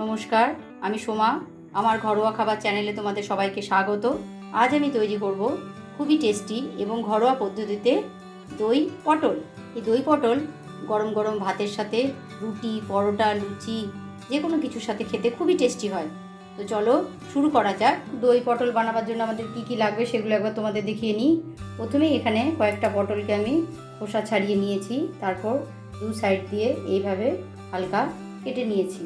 নমস্কার, আমি সোমা। আমার ঘরোয়া খাবার চ্যানেলে তোমাদের সবাইকে স্বাগত। আজ আমি তৈরি করব খুবই টেস্টি এবং ঘরোয়া পদ্ধতিতে দই পটল। এই দই পটল গরম গরম ভাতের সাথে, রুটি, পরোটা, লুচি যে কোনো কিছুর সাথে খেতে খুবই টেস্টি হয়। তো চলো শুরু করা যাক। দই পটল বানাবার জন্য আমাদের কি কি লাগবে সেগুলো একবার তোমাদের দেখিয়ে নিই। প্রথমেই এখানে কয়েকটা পটলকে আমি খোসা ছাড়িয়ে নিয়েছি, তারপর দু সাইড দিয়ে এইভাবে হালকা কেটে নিয়েছি।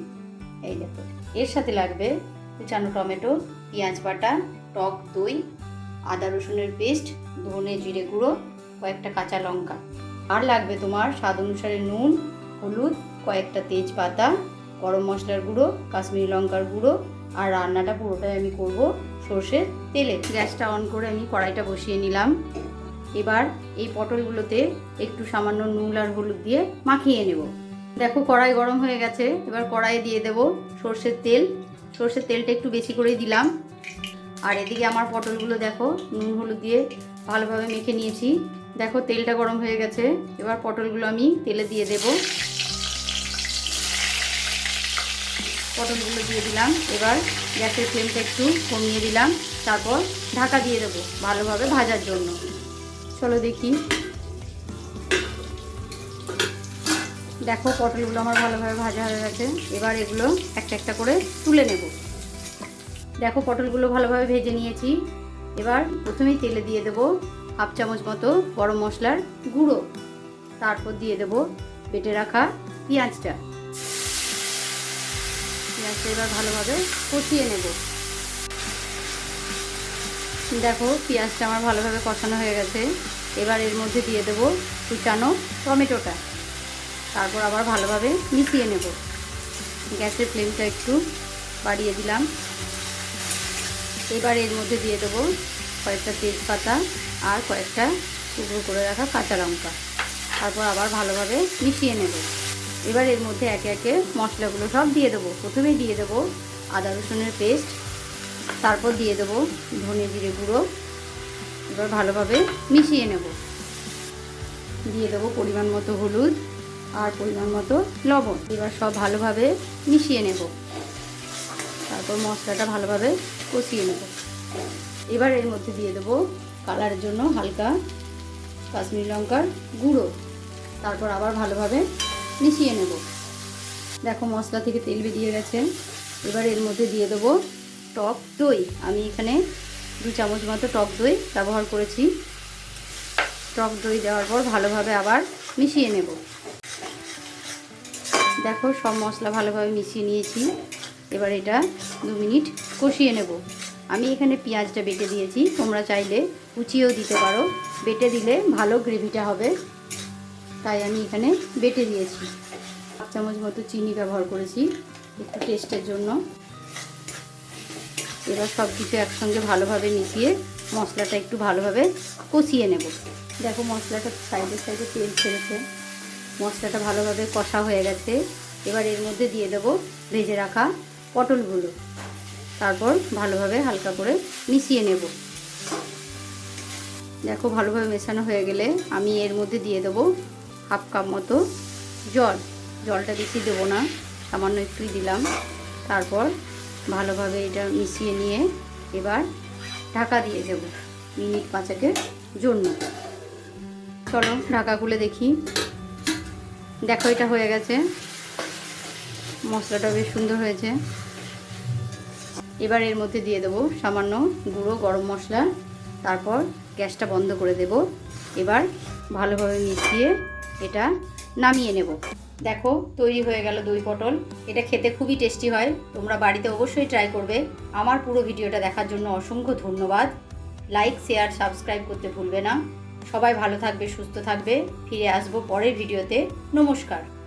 এই দেখো, এর সাথে লাগবে কুচানো টমেটো, পেঁয়াজ বাটা, টক দই, আদা রসুনের পেস্ট, ধনে জিরে গুঁড়ো, কয়েকটা কাঁচা লঙ্কা। আর লাগবে তোমার স্বাদ অনুসারে নুন, হলুদ, কয়েকটা তেজপাতা, গরম মশলার গুঁড়ো, কাশ্মীরি লঙ্কার গুঁড়ো। আর রান্নাটা পুরোটাই আমি করব সর্ষের তেলে। গ্যাসটা অন করে আমি কড়াইটা বসিয়ে নিলাম। এবার এই পটলগুলোতে একটু সামান্য নুন আর হলুদ দিয়ে মাখিয়ে নেব। দেখো কড়াই গরম হয়ে গেছে। এবার কড়াইয়ে দিয়ে দেব সর্ষের তেল। সর্ষের তেলটা একটু বেশি করেই দিলাম। আর এদিকে আমার পটলগুলো দেখো নুন হলুদ দিয়ে ভালোভাবে মেখে নিয়েছি। দেখো তেলটা গরম হয়ে গেছে। এবার পটলগুলো আমি তেলে দিয়ে দেব। পটলগুলো দিয়ে দিলাম। এবার গ্যাসের ফ্লেমটা একটু কমিয়ে দিলাম, তারপর ঢাকা দিয়ে দেবো ভালোভাবে ভাজার জন্য। চলো দেখি। দেখো পটলগুলো আমার ভালোভাবে ভাজা হয়ে গেছে। এবার এগুলো একটা একটা করে তুলে নেব। দেখো পটলগুলো ভালোভাবে ভেজে নিয়েছি। এবার প্রথমেই তেলে দিয়ে দেব হাফ চামচ মতো গরম মশলার গুঁড়ো, তারপর দিয়ে দেব বেটে রাখা পেঁয়াজটা। পেঁয়াজটা এবার ভালোভাবে কষিয়ে নেব। দেখো পেঁয়াজটা আমার ভালোভাবে কষানো হয়ে গেছে। এবার এর মধ্যে দিয়ে দেব কুচানো টমেটোটা, তারপর আবার ভালোভাবে মিশিয়ে নেব। গ্যাসের ফ্লেমটা একটু বাড়িয়ে দিলাম। এবার এর মধ্যে দিয়ে দেবো কয়েকটা তেজপাতা আর কয়েকটা টুকরো করে রাখা কাঁচা লঙ্কা, তারপর আবার ভালোভাবে মিশিয়ে নেব। এবার এর মধ্যে একে একে মশলাগুলো সব দিয়ে দেবো। প্রথমেই দিয়ে দেবো আদা রসুনের পেস্ট, তারপর দিয়ে দেবো ধনে জিরে গুঁড়ো। এবার ভালোভাবে মিশিয়ে নেব। দিয়ে দেবো পরিমাণ মতো হলুদ আর পরিমাণ মতো লবণ। এবার সব ভালোভাবে মিশিয়ে নেব, তারপর মশলাটা ভালোভাবে কষিয়ে নেব। এবার এর মধ্যে দিয়ে দেবো কালারের জন্য হালকা কাশ্মীরি লঙ্কার গুঁড়ো, তারপর আবার ভালোভাবে মিশিয়ে নেব। দেখো মশলা থেকে তেল বেরিয়ে গেছে। এবার এর মধ্যে দিয়ে দেবো টক দই। আমি এখানে 2 চামচ মতো টক দই ব্যবহার করেছি। টক দই দেওয়ার পর ভালোভাবে আবার মিশিয়ে নেব। দেখো সব মশলা ভালোভাবে মিশিয়ে নিয়েছি। এবার এটা 2 মিনিট কষিয়ে নেব। আমি এখানে পেঁয়াজটা বেটে দিয়েছি, তোমরা চাইলে কুচিয়েও দিতে পারো। বেটে দিলে ভালো গ্রেভিটা হবে, তাই আমি এখানে বেটে দিয়েছি। 1 চামচ মতো চিনি ব্যবহার করেছি একটু টেস্টের জন্য। এবার সব কিছু একসঙ্গে ভালোভাবে মিশিয়ে মশলাটা একটু ভালোভাবে কষিয়ে নেব। দেখো মশলাটা সাইডে সাইডে তেল ছেড়েছে, মশলাটা ভালোভাবে কষা হয়ে গেছে। এবার এর মধ্যে দিয়ে দেব ভেজে রাখা পটলগুলো, তারপর ভালোভাবে হালকা করে মিশিয়ে নেব। দেখো ভালোভাবে মেশানো হয়ে গেলে আমি এর মধ্যে দিয়ে দেব হাফ কাপ মতো জল। জলটা বেশি দেবো না, সামান্য একটুই দিলাম। তারপর ভালোভাবে এটা মিশিয়ে নিয়ে এবার ঢাকা দিয়ে দেব মিনিট 5-এর জন্য। চলো ঢাকা খুলে দেখি। দেখো এটা হয়ে গেছে, মশলাটা বেশ সুন্দর হয়েছে। এবার এর মধ্যে দিয়ে দেবো সামান্য গুঁড়ো গরম মশলা, তারপর গ্যাসটা বন্ধ করে দেব। এবার ভালোভাবে মিশিয়ে এটা নামিয়ে নেব। দেখো তৈরি হয়ে গেল দই পটল। এটা খেতে খুবই টেস্টি হয়, তোমরা বাড়িতে অবশ্যই ট্রাই করবে। আমার পুরো ভিডিওটা দেখার জন্য অসংখ্য ধন্যবাদ। লাইক, শেয়ার, সাবস্ক্রাইব করতে ভুলবে না। সবাই ভালো থাকবে, সুস্থ থাকবে। ফিরে আসবো পরের ভিডিওতে। নমস্কার।